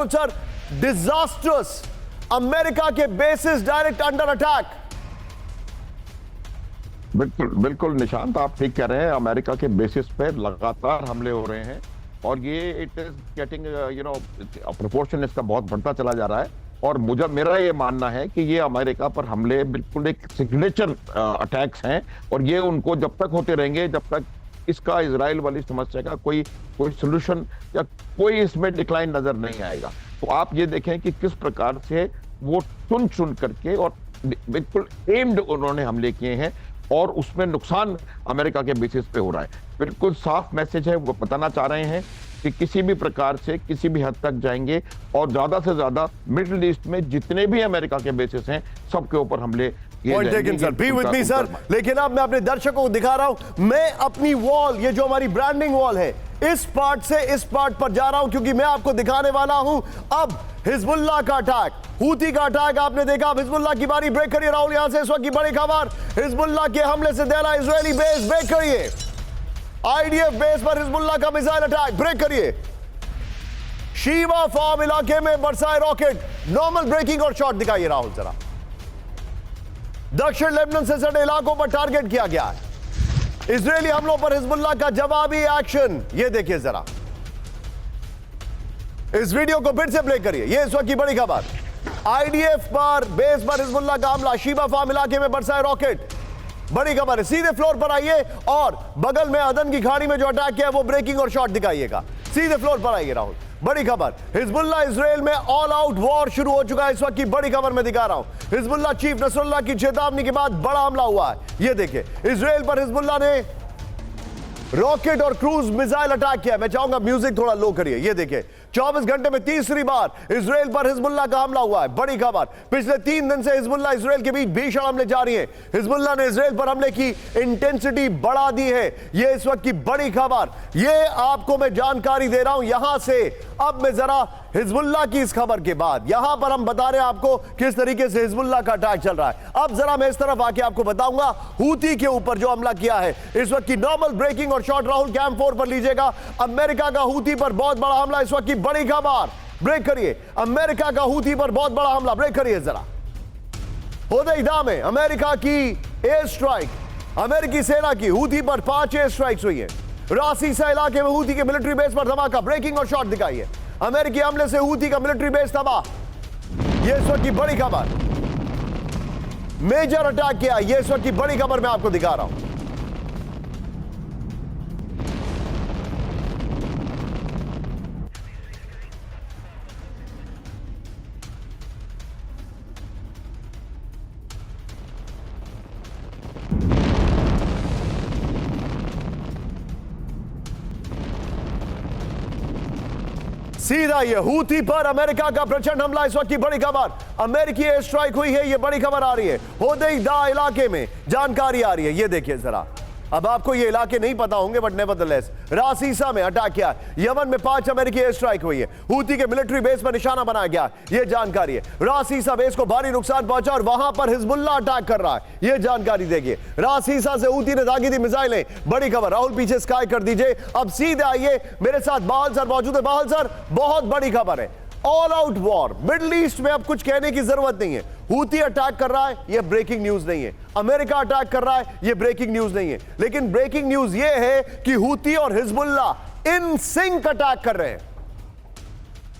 Rahul sir, disasters, America के basis direct under attack. बिल्कुल बिल्कुल निशांत, आप ठीक कह रहे हैं। अमेरिका के बेसिस पे लगातार हमले हो रहे हैं और ये इट इज गेटिंग प्रोपोर्शन इसका बहुत बढ़ता चला जा रहा है। और मेरा ये मानना है कि ये अमेरिका पर हमले बिल्कुल एक सिग्नेचर अटैक्स हैं और ये उनको जब तक होते रहेंगे जब तक इसका इजराइल वाली समस्या का कोई सोल्यूशन या कोई इसमें डिक्लाइन नजर नहीं आएगा। तो आप ये देखें कि किस प्रकार से वो चुन चुन करके और बिल्कुल एम्ड उन्होंने हमले किए हैं और उसमें नुकसान अमेरिका के बेसिस पे हो रहा है। बिल्कुल साफ मैसेज है, वो बताना चाह रहे हैं कि किसी भी प्रकार से किसी भी हद तक जाएंगे और ज्यादा से ज्यादा मिडिल ईस्ट में जितने भी अमेरिका के बेसिस हैं सबके ऊपर हमले point taken sir, be with me sir. लेकिन अब मैं अपने दर्शकों को दिखा रहा हूं, मैं अपनी वॉल, ये जो हमारी ब्रांडिंग वॉल है, इस पार्ट से इस पार्ट पर जा रहा हूं क्योंकि मैं आपको दिखाने वाला हूं अब हिजबुल्लाह का अटैक, हूती का अटैक। आपने देखा, अब हिजबुल्लाह की बारी। ब्रेक करिए राहुल, यहां से इस वक्त की बड़ी खबर, हिजबुल्लाह के हमले से दहला इजरायली बेस। ब्रेक करिए, आईडीएफ बेस पर हिजबुल्लाह का मिसाइल अटैक। ब्रेक करिए, शीवा फार्म इलाके में बरसाए रॉकेट। नॉर्मल ब्रेकिंग और शॉट दिखाइए राहुल जरा। दक्षिण लेबनान से सटे इलाकों पर टारगेट किया गया है। इजरायली हमलों पर हिजबुल्लाह का जवाबी एक्शन, ये देखिए जरा। इस वीडियो को फिर से प्ले करिए, ये इस वक्त की बड़ी खबर। आईडीएफ पर बेस पर हिजबुल्लाह का हमला, शीबा फार्म इलाके में बरसाए रॉकेट। बड़ी खबर है, सीधे फ्लोर पर आइए और बगल में अदन की खाड़ी में जो अटैक किया है वो ब्रेकिंग और शॉट दिखाइएगा। सीधे फ्लोर पर आइए राहुल। बड़ी खबर, हिजबुल्लाह इजराइल में ऑल आउट वॉर शुरू हो चुका है। इस वक्त की बड़ी खबर मैं दिखा रहा हूं। हिजबुल्लाह चीफ नसरुल्लाह की चेतावनी के बाद बड़ा हमला हुआ है। ये देखिए, इजराइल पर हिजबुल्लाह ने रॉकेट और क्रूज मिसाइल अटैक किया। मैं चाहूंगा म्यूजिक थोड़ा लो करिए। ये देखिए, 24 घंटे में तीसरी बार इजराइल पर हिजबुल्लाह का हमला हुआ है। बड़ी खबर, पिछले 3 दिन से हिजबुल्लाह इजराइल के बीच भीषण हमले जारी हैं। हिजबुल्लाह ने इजराइल पर हमले की इंटेंसिटी बढ़ा दी है। ये इस वक्त की बड़ी खबर, ये आपको मैं जानकारी दे रहा हूं यहां से। अब मैं जरा हिजबुल्लाह की इस खबर के बाद यहां पर हम बता रहे हैं आपको किस तरीके से हिजबुल्लाह का अटैक चल रहा है। अब जरा मैं इस तरफ आके आपको बताऊंगा हूती के ऊपर जो हमला किया है। इस वक्त की नॉर्मल ब्रेकिंग और शॉट राहुल कैम 4 पर लीजिएगा। अमेरिका का हूती पर बहुत बड़ा हमला, इस वक्त की बड़ी खबर। ब्रेक करिए, अमेरिका का हूती पर बहुत बड़ा हमला। ब्रेक करिए जरा। होदेइदा में अमेरिका की एयर स्ट्राइक, अमेरिकी सेना की हूती पर 5 एयर स्ट्राइक्स हुई है। रासीसा इलाके में हूती के मिलिट्री बेस पर धमाका। ब्रेकिंग और शॉट दिखाइए। अमेरिकी हमले से हूती का मिलिट्री बेस तबाह। यह इस वक्त की बड़ी खबर, मेजर अटैक किया। यह इस वक्त की बड़ी खबर मैं आपको दिखा रहा हूं। सीधा ये हूती पर अमेरिका का प्रचंड हमला, इस वक्त की बड़ी खबर। अमेरिकी एयर स्ट्राइक हुई है, ये बड़ी खबर आ रही है। होदेइदा इलाके में जानकारी आ रही है, ये देखिए जरा। अब आपको ये इलाके नहीं पता होंगे बट नेवरदलेस, रासीसा में अटैक किया। यमन में 5 अमेरिकी एयर स्ट्राइक हुई है। हूती के मिलिट्री बेस पर निशाना बनाया गया, ये जानकारी है। रासीसा बेस को भारी नुकसान पहुंचा और वहां पर हिजबुल्लाह अटैक कर रहा है, ये जानकारी देखिए। रासीसा से हूती ने दागी थी मिसाइलें, बड़ी खबर। राहुल पीछे स्काई कर दीजिए। अब सीधे आइए, मेरे साथ बाहल सर मौजूद है। बाहल सर, बहुत बड़ी खबर है, all out war. Middle east में अब कुछ कहने की जरूरत नहीं है। हूती अटैक कर रहा है, यह ब्रेकिंग न्यूज नहीं है। अमेरिका अटैक कर रहा है, यह ब्रेकिंग न्यूज नहीं है। लेकिन ब्रेकिंग न्यूज यह है कि हूती और हिजबुल्लाह इन सिंक अटैक कर रहे हैं।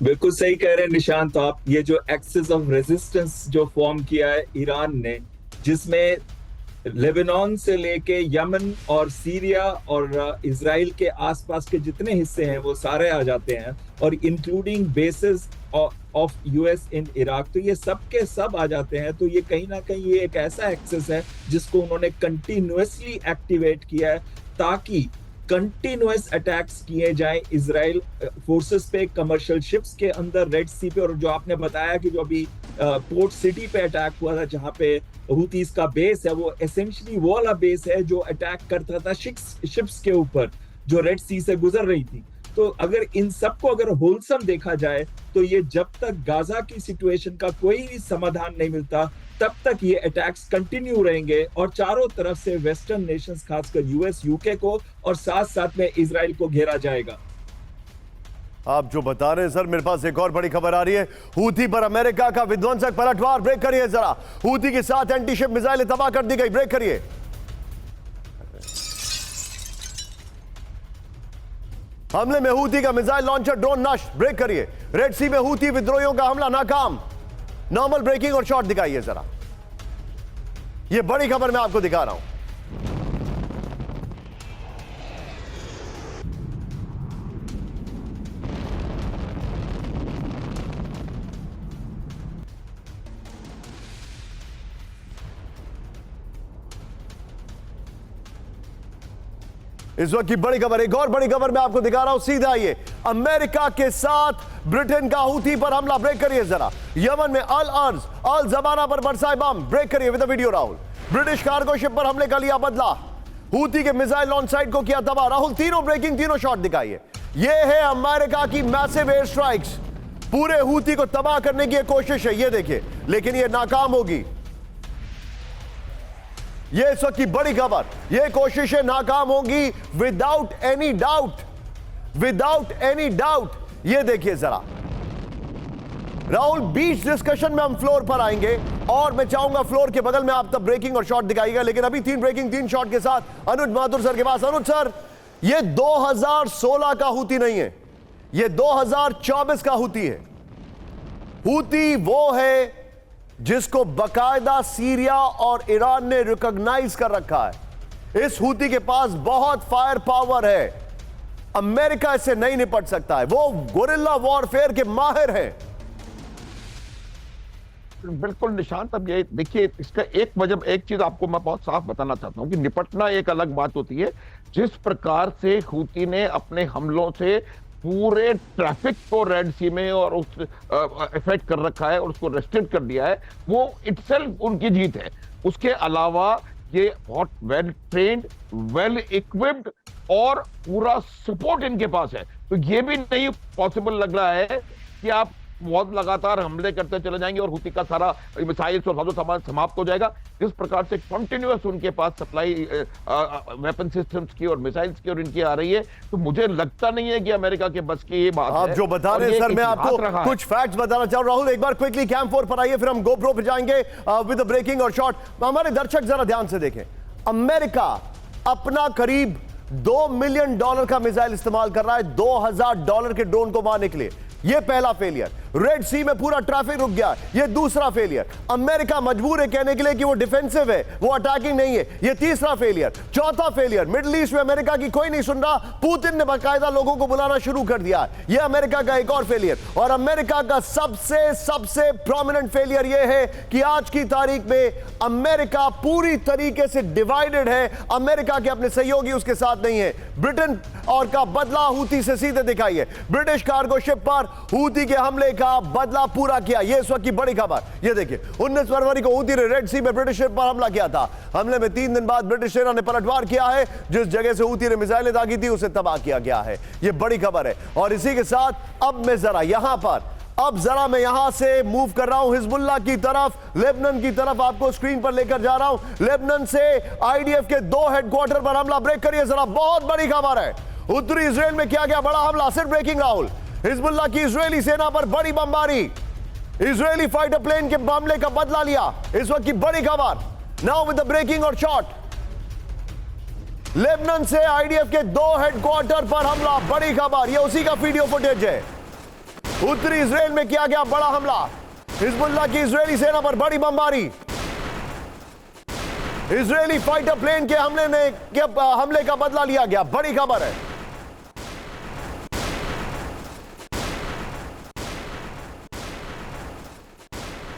बिल्कुल सही कह रहे हैं निशांत आप। ये जो एक्सिस ऑफ रेजिस्टेंस जो फॉर्म किया है ईरान ने, जिसमें लेबनान से लेके यमन और सीरिया और इजराइल के आसपास के जितने हिस्से हैं वो सारे आ जाते हैं, और including basis of US in Iraq, तो ये सब के सब आ जाते हैं। तो ये कहीं ना कहीं ये एक ऐसा एक्सेस है जिसको उन्होंने कंटिन्यूअसली एक्टिवेट किया है ताकि कंटिन्यूअस अटैक्स किए जाएं इजराइल फोर्सेस पे, कमर्शियल शिप्स के अंदर, रेड सी पे। और जो आपने बताया कि जो अभी पोर्ट सिटी पे अटैक हुआ था जहां पे हूतीज का बेस है, वो एसेंशियली वो वाला बेस है जो अटैक करता था शिप्स के ऊपर जो रेड सी से गुजर रही थी। तो अगर इन सबको अगर होलसम देखा जाए तो ये जब तक गाजा की सिचुएशन का कोई भी समाधान नहीं मिलता तब तक ये अटैक्स कंटिन्यू रहेंगे और चारों तरफ से वेस्टर्न नेशंस खासकर यूएस, यूके को और साथ साथ में इजराइल को घेरा जाएगा। आप जो बता रहे हैं सर, मेरे पास एक और बड़ी खबर आ रही है। हूथी पर अमेरिका का विध्वंसक पलटवार। ब्रेक करिए जरा। हूथी के साथ एंटी शिप मिसाइलें तबाह कर दी गई। ब्रेक करिए। हमले में हूथी का मिसाइल लॉन्चर ड्रोन नष्ट। ब्रेक करिए। रेड सी में हूथी विद्रोहियों का हमला नाकाम। नॉर्मल ब्रेकिंग और शॉट दिखाइए जरा। यह बड़ी खबर मैं आपको दिखा रहा हूं। इस वक्त की बड़ी खबर, एक और बड़ी खबर मैं आपको दिखा रहा हूं। सीधा आइए। अमेरिका के साथ ब्रिटेन का हूथी पर हमला। ब्रेक करिए जरा। यमन में अल अर्ज अल जमाना पर बरसाए बम। ब्रेक करिए with the video Rahul. British cargo ship पर हमले का लिया बदला। हूथी के मिसाइल लॉन्च साइट को किया तबाह। राहुल तीनों ब्रेकिंग, तीनों शॉट दिखाइए। यह है अमेरिका की मैसिव एयर स्ट्राइक्स। पूरे हूथी को तबाह करने की कोशिश है, यह देखिए, लेकिन यह नाकाम होगी। ये इस वक्त की बड़ी खबर। ये कोशिशें नाकाम होंगी without any doubt, without any doubt. ये देखिए जरा। राहुल, बीच डिस्कशन में हम फ्लोर पर आएंगे और मैं चाहूंगा फ्लोर के बगल में आप तब ब्रेकिंग और शॉट दिखाइएगा, लेकिन अभी 3 ब्रेकिंग 3 शॉट के साथ अनुज माथुर सर के पास। अनुज सर, ये 2016 का हूथी नहीं है, ये 2024 का हूथी है। हूथी वो है जिसको बकायदा सीरिया और ईरान ने रिकॉग्नाइज कर रखा है। इस हूथी के पास बहुत फायर पावर है। अमेरिका इससे नहीं निपट सकता है। वो गोरिल्ला वॉरफेयर के माहिर हैं। बिल्कुल निशांत, अब ये देखिए, इसका एक वजह, एक चीज आपको मैं बहुत साफ बताना चाहता हूं कि निपटना एक अलग बात होती है। जिस प्रकार से हूथी ने अपने हमलों से पूरे ट्रैफिक को रेड सी में और उस इफेक्ट कर रखा है और उसको रेस्ट्रिक्ट कर दिया है, वो इटसेल्फ उनकी जीत है। उसके अलावा ये बहुत वेल ट्रेन्ड, वेल इक्विप्ड और पूरा सपोर्ट इनके पास है। तो ये भी नहीं पॉसिबल लग रहा है कि आप बहुत लगातार हमले करते चले जाएंगे और हूथी का सारा मिसाइल और साजो सामान समाप्त हो जाएगा। जिस प्रकार से कंटिन्यूअस उनके पास सप्लाई वेपन सिस्टम्स की और मिसाइल्स की और इनकी आ रही है, तो मुझे लगता नहीं है कि अमेरिका के बस की ये बात आप है। जो बता रहे हैं सर, मैं आपको कुछ फैक्ट्स बताना चाहूं। राहुल, एक बार क्विकली कैंप 4 पर आइए, फिर हम गोप्रो पे जाएंगे विद ब्रेकिंग और शॉट। हमारे दर्शक जरा ध्यान से देखें। अमेरिका अपना करीब $2 मिलियन का मिसाइल इस्तेमाल कर रहा है $2000 के ड्रोन को मारने के लिए। यह पहला फेलियर। रेड सी में पूरा ट्रैफिक रुक गया, यह दूसरा फेलियर। अमेरिका मजबूर है कहने के लिए कि वो डिफेंसिव है, वो अटैकिंग नहीं है, यह तीसरा फेलियर। चौथा फेलियर, मिडिल ईस्ट में अमेरिका की कोई नहीं सुन रहा, पुतिन ने बाकायदा लोगों को बुलाना शुरू कर दिया। यह अमेरिका का एक और फेलियर। और अमेरिका का सबसे प्रोमिनेंट फेलियर यह है कि आज की तारीख में अमेरिका पूरी तरीके से डिवाइडेड है। अमेरिका के अपने सहयोगी उसके साथ नहीं है। ब्रिटेन और का बदला हूथी से सीधे दिखाइए। ब्रिटिश कार्गो शिप पर हूथी के हमले का बदला पूरा किया। यह इस वक्त की बड़ी खबर। यह देखिए, 19 फरवरी को हूथी ने रेड सी में ब्रिटिश शिप पर हमला किया था। हमले में 3 दिन बाद ब्रिटिश सेना ने पलटवार किया है। जिस जगह से हूथी ने मिसाइलें दागी थी उसे तबाह किया गया है। यह बड़ी खबर है। और इसी के साथ अब मैं जरा यहां से मूव कर रहा हूं हिजबुल्लाह की तरफ, लेबनान की तरफ। आपको स्क्रीन पर लेकर जा रहा हूं। लेबनान से आईडीएफ के 2 हेडक्वार्टर पर हमला। ब्रेक करिए जरा, बहुत बड़ी खबर है। उत्तरी इजराइल में किया गया बड़ा हमला। सिर्फ ब्रेकिंग राहुल। हिजबुल्लाह की इजरायली सेना पर बड़ी बमबारी। इजरायली फाइटर प्लेन के मामले का बदला लिया। इस वक्त की बड़ी खबर। नाउ विद द ब्रेकिंग और शॉट। लेबनान से आईडीएफ के 2 हेडक्वार्टर पर हमला। बड़ी खबर। यह उसी का वीडियो फुटेज है। उत्तरी इजराइल में किया गया बड़ा हमला। हिजबुल्लाह की इजरायली सेना पर बड़ी बमबारी। इजरायली फाइटर प्लेन के हमले का बदला लिया गया। बड़ी खबर है।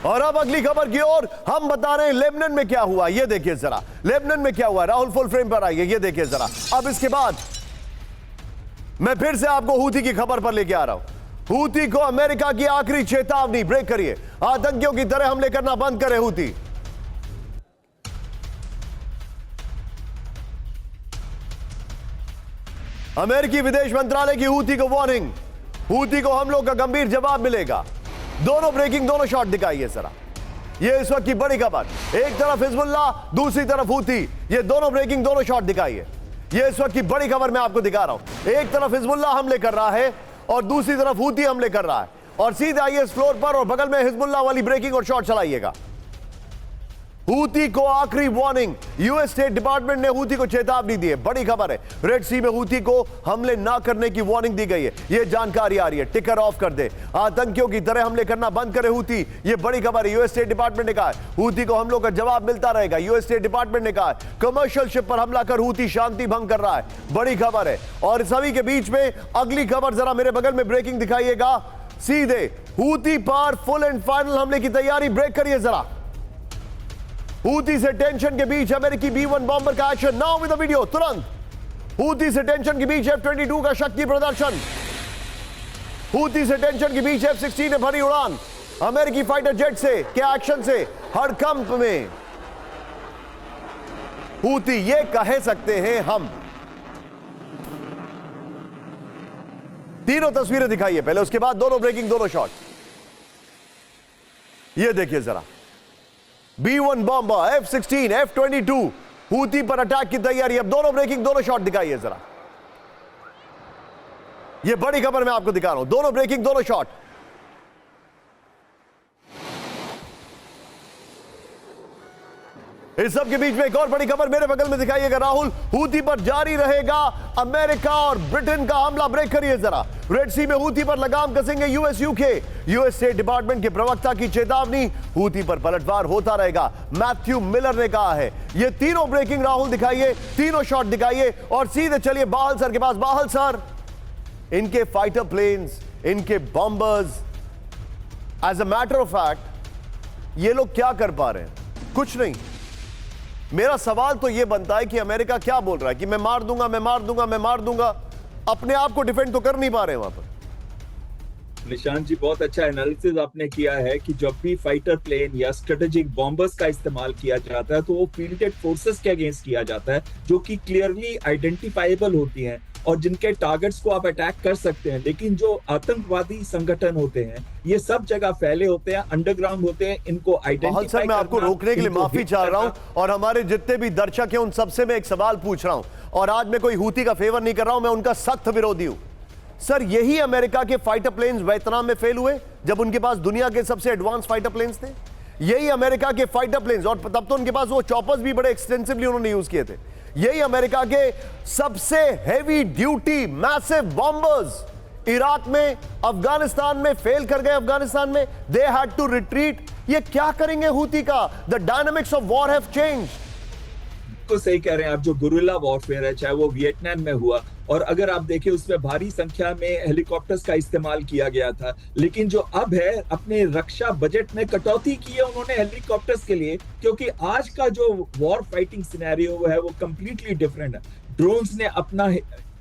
और अब अगली खबर की ओर हम बता रहे हैं लेबनान में क्या हुआ। यह देखिए जरा, लेबनान में क्या हुआ। राहुल फुल फ्रेम पर आइए, यह देखिए जरा। अब इसके बाद मैं फिर से आपको हूथी की खबर पर लेके आ रहा हूं। हूथी को अमेरिका की आखिरी चेतावनी। ब्रेक करिए। आतंकियों की तरह हमले करना बंद करे हूथी। अमेरिकी विदेश मंत्रालय की हूथी को वार्निंग। हूथी को हमलों का गंभीर जवाब मिलेगा। दोनों ब्रेकिंग, दोनों शॉट दिखाइए जरा। ये इस वक्त की बड़ी खबर। एक तरफ हिजबुल्लाह, दूसरी तरफ हूथी। ये दोनों ब्रेकिंग, दोनों शॉट दिखाइए। ये इस वक्त की बड़ी खबर मैं आपको दिखा रहा हूं। एक तरफ हिजबुल्लाह हमले कर रहा है और दूसरी तरफ हूती हमले कर रहा है। और सीधे आइए इस फ्लोर पर और बगल में हिजबुल्लाह वाली ब्रेकिंग और शॉट चलाइएगा। हूती को आखिरी वार्निंग, यूएस स्टेट डिपार्टमेंट ने हूती को चेतावनी दी है। बड़ी खबर है, रेड सी में हूती को हमले ना करने की वार्निंग दी गई है। यह जानकारी आ रही है, टिकर ऑफ कर दे, आतंकियों की तरह हमले करना बंद करे हूती। यह बड़ी खबर है, यूएस स्टेट डिपार्टमेंट ने कहा है हूती को हमलों का जवाब मिलता रहेगा। यूएस स्टेट डिपार्टमेंट ने कहा है कमर्शियल शिप पर हमला कर हूती शांति भंग कर रहा है। बड़ी खबर है। और सभी के बीच में अगली खबर, जरा मेरे बगल में ब्रेकिंग दिखाइएगा। सीधे हूती पर फुल एंड फाइनल हमले की तैयारी, ब्रेक करिए जरा। हूती से टेंशन के बीच अमेरिकी B-1 बॉम्बर का action, now with the video तुरंत। हूती से टेंशन के बीच F-22 का शक्ति प्रदर्शन, हूती से टेंशन के बीच F-16 ने भरी उड़ान, अमेरिकी फाइटर जेट से के एक्शन से हड़कंप में हूती, ये कह सकते हैं हम। तीनों तस्वीरें दिखाइए पहले, उसके बाद दोनों ब्रेकिंग, दोनों शॉट। ये देखिए जरा, B-1 bomber, F-16, F-22 Houthi पर अटैक की तैयारी। अब दोनों ब्रेकिंग, दोनों शॉट दिखाइए जरा। ये बड़ी खबर मैं आपको दिखा रहा हूं, दोनों ब्रेकिंग, दोनों शॉट। इस सब के बीच में एक और बड़ी खबर मेरे बगल में दिखाइएगा राहुल। हूती पर जारी रहेगा अमेरिका और ब्रिटेन का हमला, ब्रेक करिए जरा। रेड सी में हूती पर लगाम कसेंगे US UK, US state department के प्रवक्ता की चेतावनी, हूती पर पलटवार होता रहेगा, मैथ्यू मिलर ने कहा है। ये तीनों ब्रेकिंग राहुल दिखाइए, तीनों शॉट दिखाइए और सीधे चलिए बाहल सर के पास। बाहल सर, इनके फाइटर प्लेन्स, इनके bombers, as a matter of fact ये लोग क्या कर पा रहे हैं? कुछ नहीं। मेरा सवाल तो यह बनता है कि अमेरिका क्या बोल रहा है कि मैं मार दूंगा, मैं मार दूंगा, मैं मार दूंगा। अपने आप को डिफेंड तो कर नहीं पा रहे वहां पर। निशांत जी, बहुत अच्छा एनालिसिस आपने किया है कि जब भी फाइटर प्लेन या स्ट्रेटेजिक बॉम्बर्स का इस्तेमाल किया जाता है तो वो फील्डेड फोर्सेस के अगेंस्ट किया जाता है, जो कि क्लियरली आइडेंटिफाइबल होती हैं और जिनके टारगेट्स को आप अटैक कर सकते हैं। लेकिन जो आतंकवादी संगठन होते हैं ये सब जगह फैले होते हैं, अंडरग्राउंड होते हैं, इनको आइडेंटिफाई सर, मैं आपको रोकने के लिए माफी चाह रहा हूं और हमारे जितने भी दर्शक हैं उन सबसे मैं एक सवाल पूछ रहा हूं, और आज मैं कोई हूती का फेवर नहीं कर रहा हूं, मैं उनका सख्त विरोधी हूं। सर, यही अमेरिका के फाइटर प्लेन्स वियतनाम में फेल हुए जब उनके पास दुनिया के सबसे एडवांस फाइटर प्लेन्स थे। यही अमेरिका के फाइटर प्लेन्स, और तब तो उनके पास वो चॉपर्स भी बड़े एक्सटेंसिवली उन्होंने यूज किए थे। यही अमेरिका के सबसे heavy duty massive bombers Iraq में, अफगानिस्तान में फेल कर गए। अफगानिस्तान में दे हैड टू रिट्रीट। ये क्या करेंगे हूती का? The dynamics of war have changed. को सही कह रहे हैं आप, जो गुरिल्ला वॉरफेयर है, चाहे वो वियतनाम में हुआ, और अगर आप देखिए उसमें भारी संख्या में हेलीकॉप्टर्स का इस्तेमाल किया गया था। लेकिन जो अब है, अपने रक्षा बजट में कटौती की है उन्होंने हेलीकॉप्टर्स के लिए, क्योंकि आज का जो वॉर फाइटिंग सिनेरियो है वो कंप्लीटली डिफरेंट है। ड्रोन्स ने अपना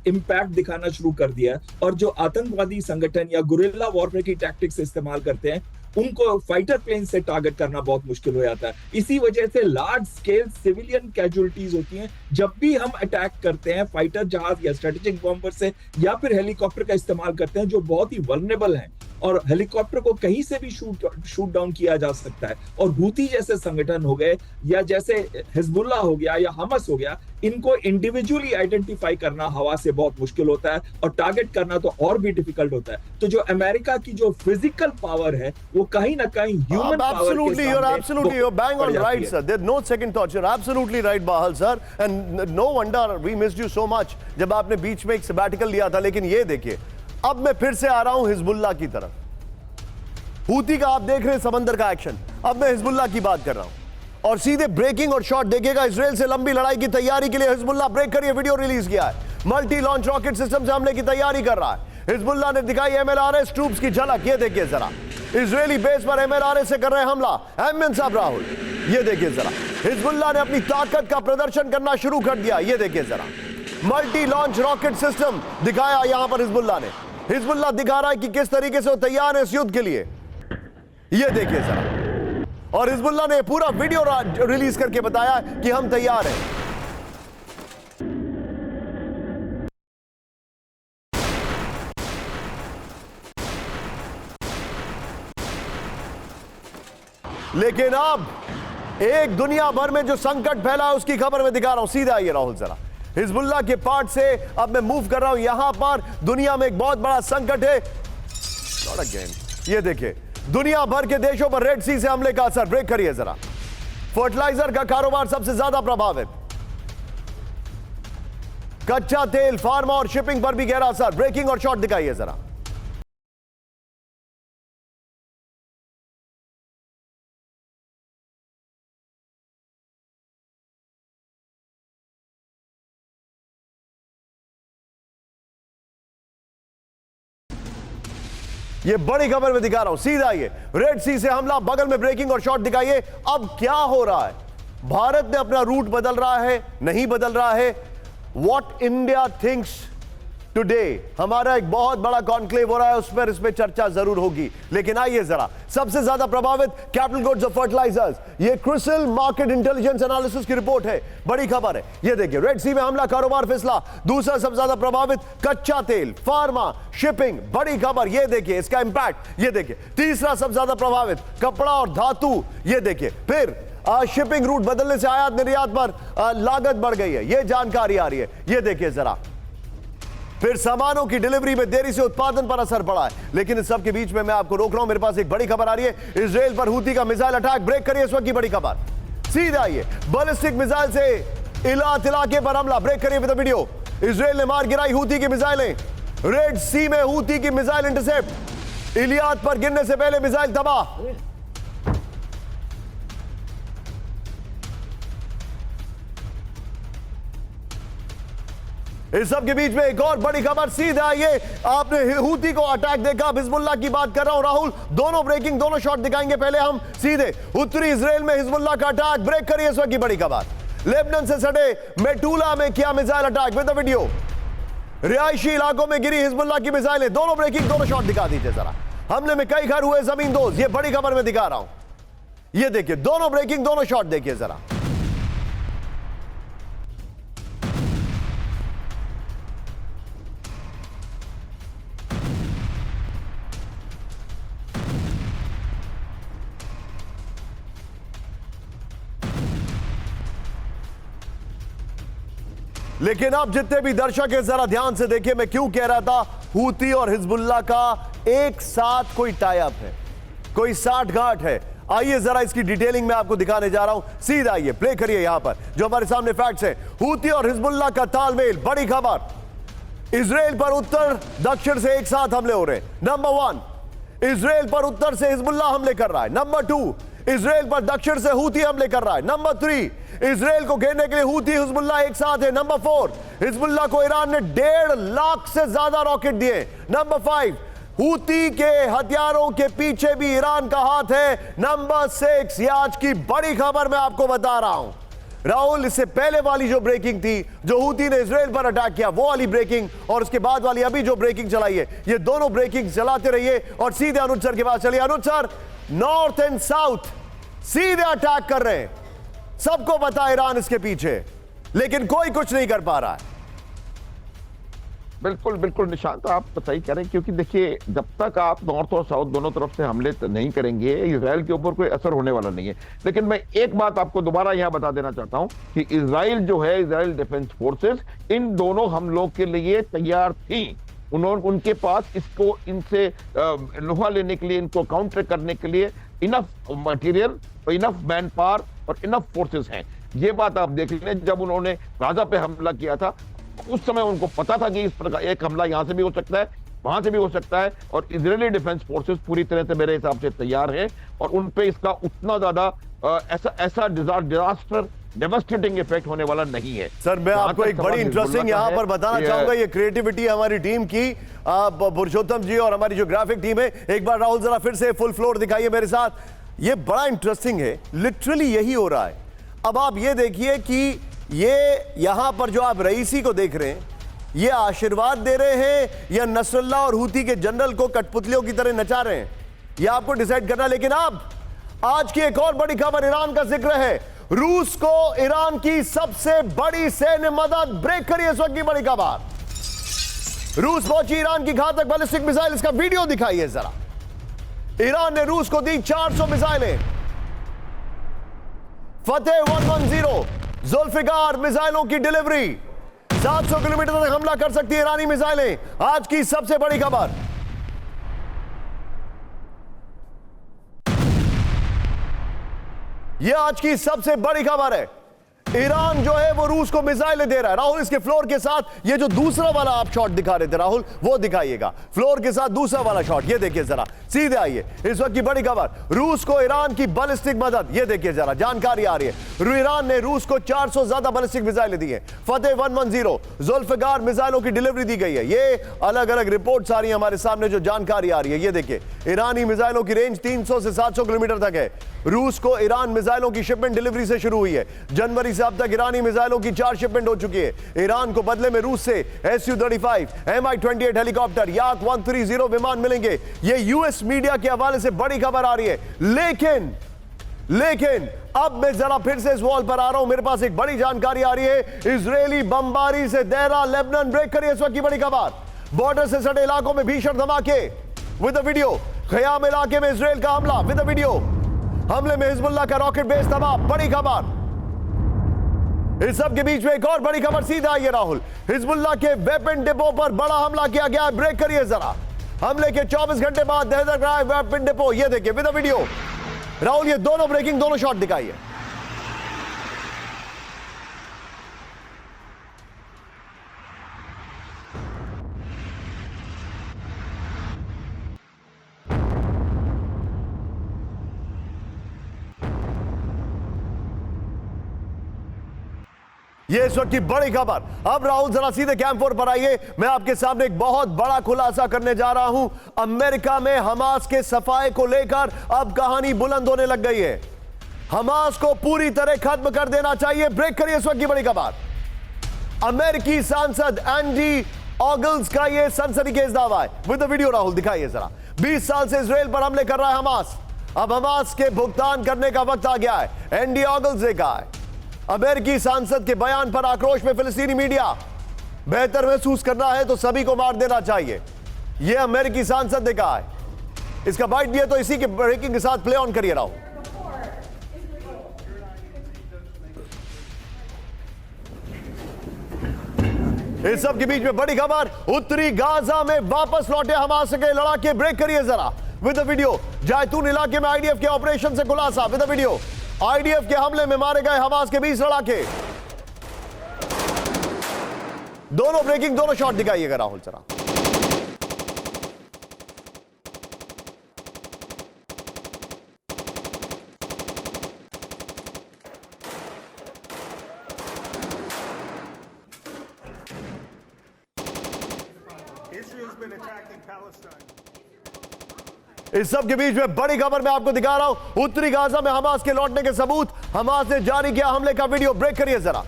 इम्पैक्ट दिखाना शुरू कर दिया, और जो आतंकवादी संगठन या गुरिल्ला वॉरफेयर की टैक्टिक्स इस्तेमाल करते हैं उनको फाइटर प्लेन से टारगेट करना बहुत मुश्किल हो जाता है। इसी वजह से लार्ज स्केल सिविलियन कैजुअलिटीज होती हैं जब भी हम अटैक करते हैं फाइटर जहाज या स्ट्रेटेजिक बॉम्बर से, या फिर हेलीकॉप्टर का इस्तेमाल करते हैं जो बहुत ही वल्नरेबल हैं, और हेलीकॉप्टर को कहीं से भी शूट डाउन किया जा सकता है। और हूती जैसे संगठन हो गए, या जैसे हिजबुल्लाह हो गया या हमस हो गया, इनको इंडिविजुअली आइडेंटिफाई करना हवा से बहुत मुश्किल होता है, और टारगेट करना तो और भी डिफिकल्ट होता है। तो जो अमेरिका की जो फिजिकल पावर है वो कहीं ना कहीं ह्यूमन पावर के absolutely you're bang on right sir, there's no second thought, you're absolutely right Bahal sir, and no wonder we missed you so much जब आपने बीच में एक sabbatical लिया था। लेकिन ये देखिए, अब मैं फिर से आ रहा हूं हिजबुल्लाह की तरफ। हूती का आप देख रहे हैं समंदर का एक्शन, अब मैं हिजबुल्लाह की बात कर रहा हूं, और सीधे ब्रेकिंग और शॉट देखिएगा। इजराइल से लंबी लड़ाई की तैयारी के लिए हिजबुल्लाह, ब्रेक करिए, वीडियो रिलीज किया है, मल्टी लॉन्च रॉकेट सिस्टम से हमले की तैयारी कर रहा है। हिजबुल्लाह ने दिखाई MLRS ट्रूप्स की झलक, ये देखिए जरा, इजरायली बेस पर MLRS से कर रहे हैं हमला। एमएन साहब राहुल, ये देखिए जरा, हिजबुल्लाह ने अपनी ताकत का प्रदर्शन करना शुरू कर दिया। ये देखिए जरा, मल्टी लॉन्च रॉकेट सिस्टम दिखाया यहां पर हिजबुल्लाह ने। हिजबुल्लाह दिखा रहा है कि किस तरीके से वो तैयार है इस युद्ध के लिए। ये देखिए जरा, और हिजबुल्लाह ने पूरा वीडियो रिलीज करके बताया कि हम तैयार हैं। लेकिन अब एक दुनिया भर में जो संकट फैला है उसकी खबर मैं दिखा रहा हूं। सीधा आइए राहुल जरा, हिजबुल्लाह के पार्ट से अब मैं मूव कर रहा हूं यहां पर। दुनिया में एक बहुत बड़ा संकट है। नॉट अगेन, ये देखिए दुनिया भर के देशों पर रेड सी से हमले का असर। ब्रेक करिए जरा। फर्टिलाइजर का कारोबार सबसे ज्यादा प्रभावित, कच्चा तेल, फार्मा और शिपिंग पर भी गहरा असर। ब्रेकिंग और शॉर्ट दिखाइए जरा। ये बड़ी खबर में दिखा रहा हूं, सीधा ये रेड सी से हमला, बगल में ब्रेकिंग और शॉर्ट दिखाइए। अब क्या हो रहा है? भारत ने अपना रूट बदल रहा है, नहीं बदल रहा है? व्हाट इंडिया थिंक्स टुडे, हमारा एक बहुत बड़ा कॉन्क्लेव हो रहा है, उस पर इसमें चर्चा जरूर होगी। लेकिन आइए जरा, सबसे ज्यादा प्रभावित कैपिटल गुड्स और फर्टिलाइजर्स, ये क्रिसिल मार्केट इंटेलिजेंस एनालिसिस की रिपोर्ट है, बड़ी खबर है। ये देखिए रेड सी में हमला, कारोबार फिसला। दूसरा सबसे ज्यादा प्रभावित कच्चा तेल, फार्मा, शिपिंग, बड़ी खबर। ये देखिए इसका इंपैक्ट, ये देखिए। तीसरा सबसे ज्यादा प्रभावित कपड़ा और धातु, ये देखिए। फिर शिपिंग रूट बदलने से आयात निर्यात पर लागत बढ़ गई है, ये जानकारी आ रही है। ये देखिए जरा। फिर सामानों की डिलीवरी में देरी से उत्पादन पर असर पड़ा है। लेकिन इस सब के बीच में मैं आपको रोक रहा हूं, मेरे पास एक बड़ी खबर आ रही है। इजराइल पर हूती का मिसाइल अटैक। ब्रेक करिए इस वक्त की बड़ी खबर। सीधा ये बैलिस्टिक मिसाइल से इलात इलाके पर हमला। ब्रेक करिए विद वीडियो। इजराइल ने मार गिराई हूती की मिसाइलें। रेड सी में हूती की मिसाइल इंटरसेप्ट। इलियात पर गिरने से पहले मिसाइल तबाह। इस सब के बीच में एक और बड़ी खबर। सीधा ये आपने हूती को अटैक देखा, अब हिजबुल्लाह की बात कर रहा हूं राहुल। दोनों ब्रेकिंग, दोनों शॉट दिखाएंगे। पहले हम सीधे उत्तरी इजराइल में हिजबुल्लाह का अटैक। ब्रेक करिए इस वक्त की बड़ी खबर। लेबनान से सटे मेटूला में किया missile attack with the video. रिहायशी इलाकों में गिरी हिजबुल्लाह की मिसाइलें। दोनों ब्रेकिंग, दोनों शॉट दिखा दीजिए जरा। हमले में कई घर हुए जमींदोज, ये बड़ी खबर में दिखा रहा हूं। ये देखिए दोनों ब्रेकिंग, दोनों शॉट देखिए जरा। लेकिन अब जितने भी दर्शक हैं जरा ध्यान से देखिए, मैं क्यों कह रहा था हूती और हिजबुल्लाह का एक साथ कोई टाई अप है, कोई साठगांठ है। आइए जरा इसकी डिटेलिंग में आपको दिखाने जा रहा हूं। सीधा आइए, प्ले करिए यहां पर जो हमारे सामने फैक्ट्स हैं। हूती और हिजबुल्लाह का तालमेल, बड़ी खबर। इजराइल पर उत्तर दक्षिण से एक साथ हमले हो रहे हैं। नंबर 1, इजराइल पर उत्तर से हिजबुल्लाह हमले कर रहा है। नंबर 2, इजराइल पर दक्षिण से हूती हमले कर रहा है। नंबर 3, इजराइल को घेरने के लिए हूती हिजबुल्लाह एक साथ है। नंबर 4, हिजबुल्लाह को ईरान ने 1.5 लाख से ज्यादा रॉकेट दिए। नंबर 5, हूती के हथियारों के पीछे भी ईरान का हाथ है। नंबर 6, ये आज की बड़ी खबर मैं आपको बता रहा हूं राहुल। इससे पहले वाली जो ब्रेकिंग थी, जो हूती ने इजराइल पर अटैक किया, वो वाली ब्रेकिंग, और उसके बाद वाली अभी जो ब्रेकिंग चलाई है, ये दोनों ब्रेकिंग चलाते रहिए। और सीधे अनुज सर के पास चलिए। अनुज सर, नॉर्थ एंड साउथ सीधे अटैक कर रहे हैं। सबको पता है ईरान इसके पीछे, लेकिन कोई कुछ नहीं कर पा रहा है। बिल्कुल बिल्कुल निशांत, आप सही कह रहे हैं, क्योंकि देखिए जब तक आप नॉर्थ और साउथ दोनों तरफ से हमले नहीं करेंगे, इजराइल के ऊपर कोई असर होने वाला नहीं है। लेकिन मैं एक बात आपको दोबारा यहां बता देना चाहता हूं कि इजराइल जो है, इजराइल डिफेंस फोर्सेस इन दोनों हमलों के लिए तैयार थी। उनके पास इसको, इनसे लोहा लेने के लिए, इनको काउंटर करने के लिए enough material, enough man power और इनफ फोर्सेस हैं। ये बात आप देख लें, जब उन्होंने गाजा पे हमला किया था उस समय उनको पता था कि इस प्रकार एक हमला यहां से भी हो सकता है, वहां से भी हो सकता है। और इजरायली डिफेंस फोर्सेस पूरी तरह से मेरे हिसाब से तैयार हैं, और उन पे इसका उतना ज्यादा ऐसा डिजास्टर, डेवास्टेटिंग इफेक्ट होने वाला नहीं है। सर, मैं आपको एक बड़ी इंटरेस्टिंग यहां पर बताना चाहूंगा। ये क्रिएटिविटी हमारी टीम की, पुरुषोत्तम जी और हमारी जो ग्राफिक टीम है। एक बार राहुल जरा फिर से फुल फ्लोर दिखाइए मेरे साथ। ये बड़ा इंटरेस्टिंग है, लिटरली यही हो रहा है। अब आप ये देखिए कि ये यहां पर जो आप रईसी को देख रहे हैं, ये आशीर्वाद दे रहे हैं या नसरुल्लाह और हूती के जनरल को कठपुतलियों की तरह नचा रहे हैं, ये आपको डिसाइड करना। लेकिन अब आज की एक और बड़ी खबर ईरान का जिक्र है। रूस को ईरान की सबसे बड़ी सैन्य मदद। ब्रेक करिए इस वक्त की बड़ी खबर। रूस पहुंची ईरान की घातक बैलिस्टिक मिसाइल, इसका वीडियो दिखाइए जरा। ईरान ने रूस को दी 400 मिसाइलें। फतेह 110 जुल्फिकार मिसाइलों की डिलीवरी। 700 किलोमीटर तक हमला कर सकती है ईरानी मिसाइलें। आज की सबसे बड़ी खबर। यह आज की सबसे बड़ी खबर है। ईरान जो है वो रूस को मिसाइलें दे रहा है। राहुल, इसके फ्लोर के साथ ये जो दूसरा वाला आप शॉट दिखा रहे थे राहुल, वो दिखाइएगा। फ्लोर के साथ दूसरा वाला शॉट, ये देखिए जरा, सीधे आइए। इस वक्त की बड़ी खबर, रूस को ईरान की बैलिस्टिक मदद, ये देखिए जरा, जानकारी आ रही है। ईरान ने रूस को 400 ज्यादा बैलिस्टिक मिसाइलें दी है। फतेह 110 जुल्फिकार मिसाइलों की डिलीवरी दी गई है। ये अलग अलग रिपोर्ट्स आ रही है हमारे सामने, जो जानकारी आ रही है, ये देखिए। ईरानी मिसाइलों की रेंज 300 से 700 किलोमीटर तक है। रूस को ईरान मिसाइलों की शिपमेंट डिलीवरी से शुरू हुई है। जनवरी से अब तक ईरानी मिसाइलों की 4 शिपमेंट हो चुकी है। ईरान को बदले में रूस से Su-35, Mi-28 हेलीकॉप्टर, याक 130 विमान मिलेंगे। ये यूएस मीडिया के हवाले से बड़ी खबर आ रही है। लेकिन अब मैं जरा फिर से इस वॉल पर आ रहा हूं। मेरे पास एक बड़ी जानकारी आ रही है। इजरायली बमबारी से देरा लेबनान ब्रेक करिए। इस वक्त की बड़ी खबर, बॉर्डर से सटे इलाकों में भीषण धमाके विद द वीडियो। खयाम इलाके में इजरायल का हमला विद द वीडियो। हमले में हिजबुल्लाह का रॉकेट बेस तबाह, बड़ी खबर। इस सब के बीच में एक और बड़ी खबर, सीधा आइए राहुल। हिजबुल्लाह के वेपन डिपो पर बड़ा हमला किया गया है। ब्रेक करिए जरा। हमले के 24 घंटे बाद दहशतगर्द वेपन डिपो, ये देखिए विद द वीडियो। राहुल, ये दोनों ब्रेकिंग, दोनों शॉट दिखाइए। ये इस वक्त की बड़ी खबर। अब राहुल जरा सीधे कैंप 4 पर आइए। मैं आपके सामने एक बहुत बड़ा खुलासा करने जा रहा हूं। अमेरिका में हमास के सफाए को लेकर अब कहानी बुलंद होने लग गई है। हमास को पूरी तरह खत्म कर देना चाहिए। ब्रेक करिए इस वक्त की बड़ी खबर। अमेरिकी सांसद एंडी ऑगल्स का यह सनसनीखेज दावा है। विद द वीडियो राहुल, दिखाइए जरा। 20 साल से इजराइल पर हमले कर रहा है हमास। अब हमास के भुगतान करने का वक्त आ गया है, एंडी ऑगल्स ने कहा है। अमेरिकी सांसद के बयान पर आक्रोश में फिलिस्तीनी मीडिया। बेहतर महसूस करना है तो सभी को मार देना चाहिए, यह अमेरिकी सांसद ने कहा है। इसका बाइट दिया तो इसी के ब्रेकिंग के साथ प्ले ऑन करिए राहुल। इस सब के बीच में बड़ी खबर, उत्तरी गाजा में वापस लौटे हमास के लड़ाके। ब्रेक करिए जरा विद द वीडियो। जैतून इलाके में आईडीएफ के ऑपरेशन से खुलासा विद द वीडियो। आईडीएफ के हमले में मारे गए हमास के 20 लड़ाके। दोनों ब्रेकिंग, दोनों शॉट दिखाइएगा राहुल जरा। इस सब के बीच में बड़ी खबर मैं आपको दिखा रहा हूं। उत्तरी गाजा में हमास के लौटने के सबूत। हमास ने जारी किया हमले का वीडियो। ब्रेक करिए जरा।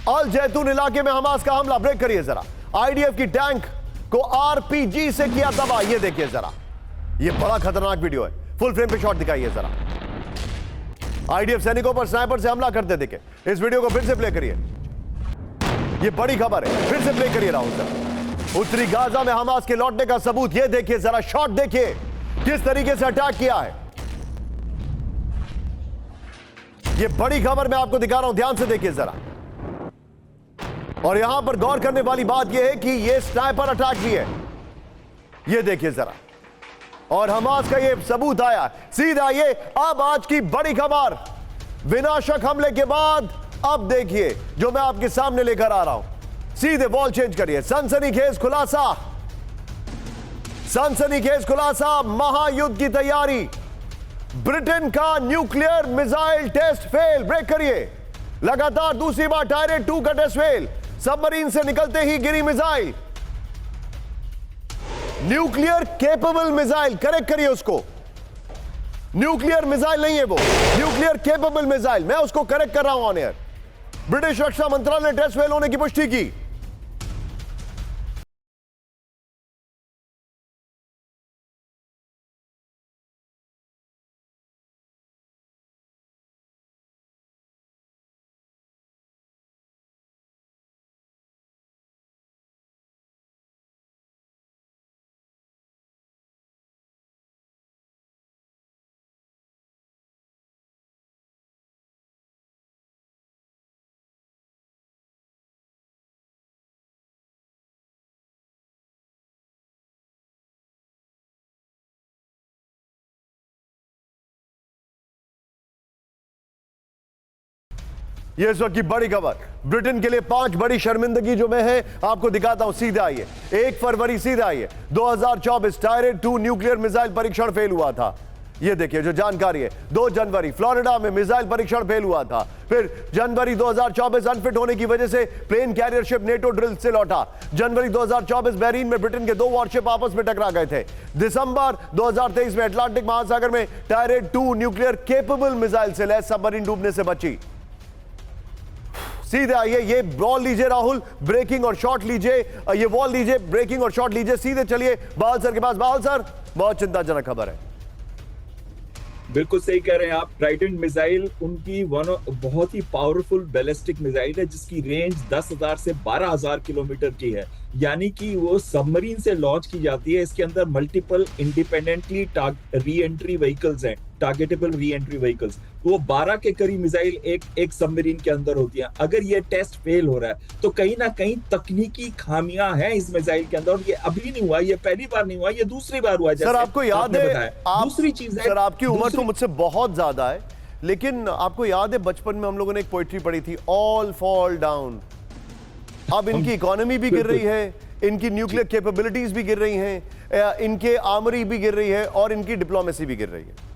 अल जैतून इलाके में हमास का हमला। ब्रेक करिए जरा। आईडीएफ की टैंक को आरपीजी से किया तबाह। ये देखिए जरा, ये बड़ा खतरनाक वीडियो है। फुल फ्रेम पे शॉट दिखाइए जरा। आईडीएफ सैनिकों पर स्नाइपर से हमला करते देखे। इस वीडियो को फिर से प्ले करिए। ये बड़ी खबर है, फिर से प्ले करिए राहुल सर। उत्तरी गाजा में हमास के लौटने का सबूत। ये देखिए जरा, शॉट देखिए किस तरीके से अटैक किया है। ये बड़ी खबर मैं आपको दिखा रहा हूं, ध्यान से देखिए जरा। और यहां पर गौर करने वाली बात यह है कि यह स्नाइपर अटैक भी है। यह देखिए जरा, और हमास का यह सबूत आया। सीधा ये अब आज की बड़ी खबर, विनाशक हमले के बाद अब देखिए जो मैं आपके सामने लेकर आ रहा हूं। सीधे वॉल चेंज करिए। सनसनीखेज खुलासा, सनसनीखेज खुलासा, महायुद्ध की तैयारी। ब्रिटेन का nuclear missile test fail. Break करिए। लगातार दूसरी बार टायरेट 2 का टेस्ट फेल। सबमरीन से निकलते ही गिरी missile. Nuclear capable missile, correct करिए उसको। न्यूक्लियर मिसाइल नहीं है वो, न्यूक्लियर केपेबल मिसाइल। मैं उसको करेक्ट कर रहा हूं ऑन एयर। ब्रिटिश रक्षा मंत्रालय ने टेस्ट फेल होने की पुष्टि की। ये इस वक्त की बड़ी खबर, ब्रिटेन के लिए 5 बड़ी शर्मिंदगी जो मैं है आपको दिखाता हूं, सीधे आइए। 1 फरवरी सीधे आइए, 2024 टायरेट 2 न्यूक्लियर मिसाइल परीक्षण फेल हुआ था। ये देखिए जो जानकारी है, 2 जनवरी फ्लोरिडा में मिसाइल परीक्षण फेल हुआ था। फिर जनवरी 2024 अनफिट होने की वजह से plane carrier ship NATO drill से लौटा। जनवरी 2024 बहरीन में ब्रिटेन के 2 वॉरशिप आपस में टकरा गए थे। दिसंबर 2023 में अटलांटिक महासागर में टायरेट 2 न्यूक्लियर केपेबल मिसाइल से लैस सबमरीन डूबने से बची। सीधे आइए, ये बॉल लीजिए राहुल, ब्रेकिंग और शॉट लीजिए, ये बॉल लीजिए, ब्रेकिंग और शॉट लीजिए। सीधे चलिए बहाल सर के पास। बहाल सर, बहुत चिंताजनक खबर है। बिल्कुल सही कह रहे हैं आप। ट्राइडेंट मिसाइल उनकी बहुत ही पावरफुल बैलिस्टिक मिसाइल है जिसकी रेंज 10,000 से 12,000 किलोमीटर की है, यानी कि वो सबमरीन से लॉन्च की जाती है। इसके अंदर multiple independently re entry vehicles हैं, टारगेटेबल री एंट्री व्हीकल्स। वो 12 के करीब मिसाइल एक सबमरीन के अंदर होती है। अगर ये टेस्ट फेल हो रहा है तो कहीं ना कहीं तकनीकी खामियां हैं इस मिसाइल के अंदर, और ये अभी नहीं हुआ, ये पहली बार नहीं हुआ, ये दूसरी बार हुआ। सर आपको याद है, दूसरी चीज है, सर आपकी उम्र तो मुझसे बहुत ज्यादा है, लेकिन आपको याद है बचपन में हम लोगों ने एक पोइट्री पढ़ी थी, ऑल फॉल डाउन। अब इनकी इकोनॉमी भी गिर रही है, इनकी न्यूक्लियर कैपेबिलिटीज भी गिर रही हैं, इनके आर्मरी भी गिर रही है और इनकी डिप्लोमेसी भी गिर रही है।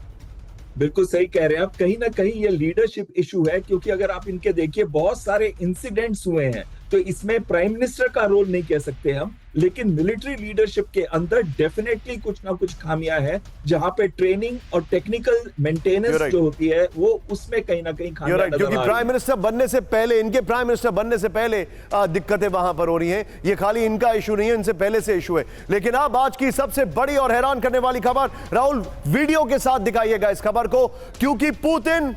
बिल्कुल सही कह रहे हैं आप। कहीं ना कहीं ये लीडरशिप इशू है, क्योंकि अगर आप इनके देखिए बहुत सारे इंसिडेंट्स हुए हैं, तो इसमें प्राइम मिनिस्टर का रोल नहीं कह सकते हम, लेकिन मिलिट्री लीडरशिप के अंदर डेफिनेटली कुछ ना कुछ खामियां हैं, जहां पे ट्रेनिंग और टेक्निकल मेंटेनेंस जो होती है वो उसमें कहीं ना कहीं खामियां नजर आ रही हैं। क्योंकि प्राइम मिनिस्टर बनने से पहले, इनके प्राइम मिनिस्टर बनने से पहले दिक्कतें वहां पर हो रही हैं। ये खाली इनका इशू नहीं है, इनसे पहले से इशू है। लेकिन अब आज की सबसे बड़ी और हैरान करने वाली खबर, राहुल वीडियो के साथ दिखाइएगा इस खबर को, क्योंकि पुतिन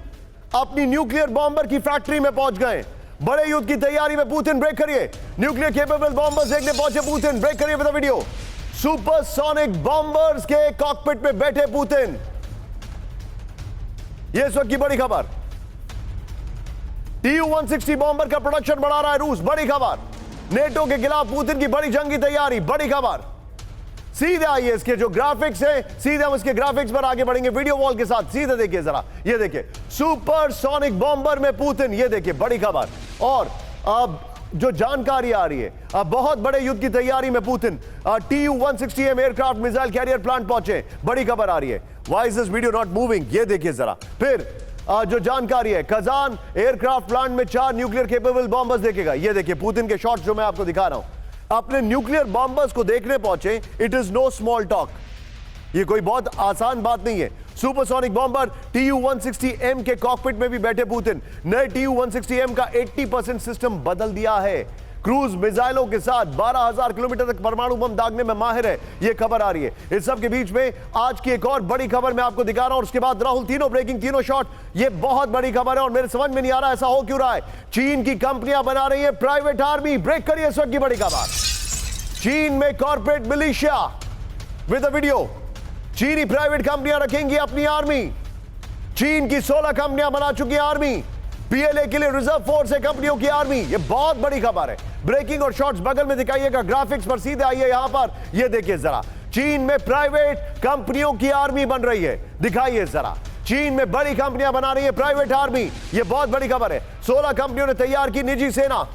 अपनी न्यूक्लियर बॉम्बर की फैक्ट्री में पहुंच गए। बड़े युद्ध की तैयारी में पुतिन, ब्रेक करिए। न्यूक्लियर केपेबल बॉम्बर्स देखने पहुंचे पुतिन, ब्रेक करिए with the video. Supersonic bombers के कॉकपिट में बैठे पुतिन। यह इस वक्त की बड़ी खबर। Tu-160 बॉम्बर का प्रोडक्शन बढ़ा रहा है रूस, बड़ी खबर। नेटो के खिलाफ पुतिन की बड़ी जंग की तैयारी, बड़ी खबर। सीधे आइए, इसके जो ग्राफिक्स हैं, सीधे हम इसके ग्राफिक्स पर आगे बढ़ेंगे वीडियो वॉल के साथ। सीधे देखिए जरा, ये देखिए सुपरसोनिक बॉम्बर में पुतिन, ये देखिए बड़ी खबर। और अब जो जानकारी आ रही है, अब बहुत बड़े युद्ध की तैयारी में Putin Tu-160M aircraft missile carrier plant पहुंचे, बड़ी खबर आ रही है। Why is this video not moving, ये देखिए जरा। फिर जो जानकारी है, कजान एयरक्राफ्ट प्लांट में 4 न्यूक्लियर केपेबल बॉम्बर्स देखेगा। ये देखिए पुतिन के शॉट्स जो मैं आपको दिखा रहा हूं, अपने न्यूक्लियर बॉम्बर्स को देखने पहुंचे। It is know small talk, ये कोई बहुत आसान बात नहीं है। सुपरसोनिक बॉम्बर Tu-160M के कॉकपिट में भी बैठे पुतिन। नए Tu-160M का 80% सिस्टम बदल दिया है। क्रूज मिसाइलों के साथ 12,000 किलोमीटर तक परमाणु बम दागने में माहिर है, यह खबर आ रही है। इस सब के बीच में आज की एक और बड़ी खबर मैं आपको दिखा रहा हूं, और उसके बाद राहुल तीनों ब्रेकिंग, तीनों शॉट। ये बहुत बड़ी खबर है और मेरे समझ में नहीं आ रहा ऐसा हो क्यों रहा है। चीन की कंपनियां बना रही है प्राइवेट आर्मी, ब्रेक करिए इस वक्त की बड़ी खबर। चीन में corporate militia with a video. चीनी प्राइवेट कंपनियां रखेंगी अपनी आर्मी। चीन की 16 कंपनियां बना चुकी आर्मी। पीएलए के लिए रिजर्व फोर्स है कंपनियों की आर्मी। ये बहुत बड़ी खबर है। ब्रेकिंग और शॉट्स बगल में दिखाइएगा ग्राफिक्स पर, सीधे आइए यहां पर। ये देखिए जरा, चीन में प्राइवेट कंपनियों की आर्मी बन रही है। दिखाइए जरा, चीन में बड़ी कंपनियां बना रही है प्राइवेट आर्मी। ये बहुत बड़ी खबर है। 16 कंपनियों ने तैयार की निजी सेना।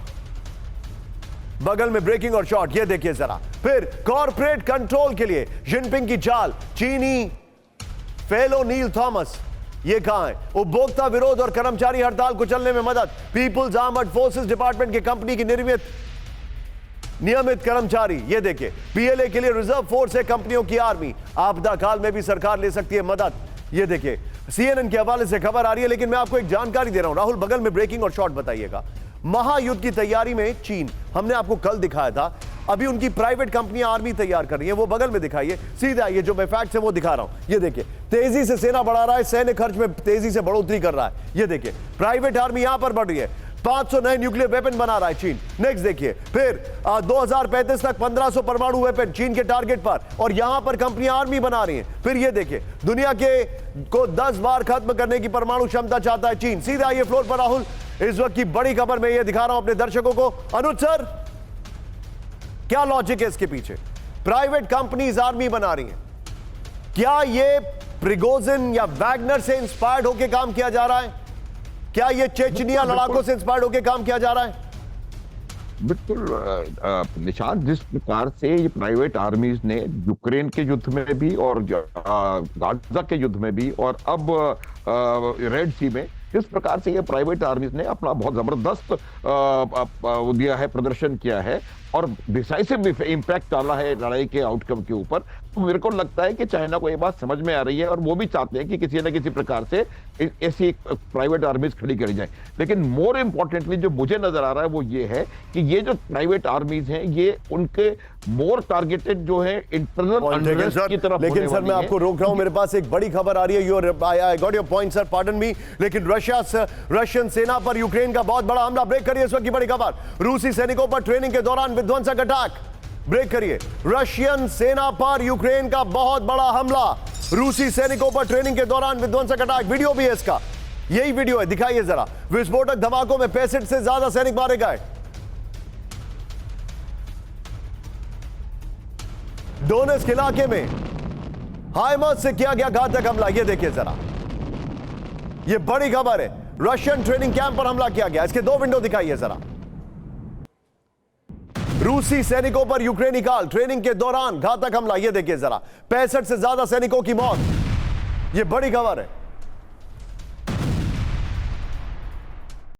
बगल में ब्रेकिंग और शॉट, ये देखिए जरा। फिर कॉर्पोरेट कंट्रोल के लिए जिनपिंग की चाल, चीनी फेलो नील थॉमस, ये कहां है? उपभोक्ता विरोध और कर्मचारी हड़ताल को चलने में मदद। पीपुल्स आर्मर्ड फोर्सेस डिपार्टमेंट की कंपनी की नियमित कर्मचारी, ये देखिए। पीएलए के लिए रिजर्व फोर्स है कंपनियों की आर्मी। आपदा काल में भी सरकार ले सकती है मदद। ये देखिए, सीएनएन के हवाले से खबर आ रही है, लेकिन मैं आपको एक जानकारी दे रहा हूं। राहुल बगल में ब्रेकिंग और शॉट बताइएगा। महायुद्ध की तैयारी में चीन, हमने आपको कल दिखाया था, अभी उनकी प्राइवेट कंपनियां आर्मी तैयार कर रही हैं। वो बगल में दिखाइए, सीधे आइए, जो मैं फैक्ट्स है वो दिखा रहा हूं। ये देखिए, तेजी से सेना बढ़ा रहा है, सैन्य खर्च में तेजी से बढ़ोतरी कर रहा है। ये देखिए, प्राइवेट आर्मी यहां पर बढ़ रही है। 500 नए न्यूक्लियर वेपन बना रहा है चीन। नेक्स्ट देखिए, फिर 2035 तक 1500 परमाणु वेपन चीन के टारगेट पर, और यहां पर कंपनियां आर्मी बना रही हैं। फिर ये देखिए, दुनिया के को 10 बार खत्म करने की परमाणु क्षमता चाहता है चीन। सीधे आइए फ्लोर पर राहुल, इस वक्त की बड़ी खबर मैं ये दिखा रहा हूं अपने दर्शकों को। अनुज सर, क्या लॉजिक है इसके पीछे? प्राइवेट कंपनीज आर्मी बना रही हैं, क्या ये प्रिगोजिन या वैगनर से इंस्पायर्ड होकर काम किया जा रहा है? क्या ये चेचनिया लड़ाकों से इंस्पायर्ड होकर काम किया जा रहा है? बिल्कुल निशांत, जिस प्रकार से ये प्राइवेट आर्मीज ने यूक्रेन के युद्ध में भी और गाजा के युद्ध में भी और अब रेड सी में, जिस प्रकार से ये प्राइवेट आर्मीज ने अपना बहुत जबरदस्त दिया है, प्रदर्शन किया है और डिसाइसिव इम्पैक्ट डाला है लड़ाई के आउटकम के ऊपर, तो मेरे को लगता है कि चाइना को ये बात समझ में आ रही है और वो भी चाहते हैं कि किसी न किसी प्रकार से ऐसी प्राइवेट आर्मीज खड़ी करी जाए। लेकिन मोर इंपॉर्टेंटली जो मुझे नजर आ रहा है वो ये है कि ये जो प्राइवेट आर्मीज हैं ये उनके मोर टारगेटेड जो है इंटरनल अनरेस्ट की तरफ। लेकिन सर मैं आपको रोक रहा हूं, मेरे पास एक बड़ी खबर आ रही है। I got your point sir, pardon me, लेकिन रशियन सेना पर यूक्रेन का बहुत बड़ा हमला। ब्रेक करिए, इस वक्त की बड़ी खबर, रूसी सैनिकों पर ट्रेनिंग के दौरान विध्वंसक अटैक। ब्रेक करिए, रशियन सेना पर यूक्रेन का बहुत बड़ा हमला, रूसी सैनिकों पर ट्रेनिंग के दौरान विध्वंसक अटैक। वीडियो भी है इसका, यही वीडियो है, दिखाइए जरा। विस्फोटक धमाकों में 65 से ज्यादा सैनिक मारे गए। डोनेस्क इलाके में हाइमर्स से किया गया घातक हमला, यह देखिए जरा, यह बड़ी खबर है। रशियन ट्रेनिंग कैंप पर हमला किया गया। इसके दो विंडो दिखाइए जरा। रूसी सैनिकों पर यूक्रेनी काल, ट्रेनिंग के दौरान घातक हमला, यह देखिए जरा, 65 से ज्यादा सैनिकों की मौत, यह बड़ी खबर है।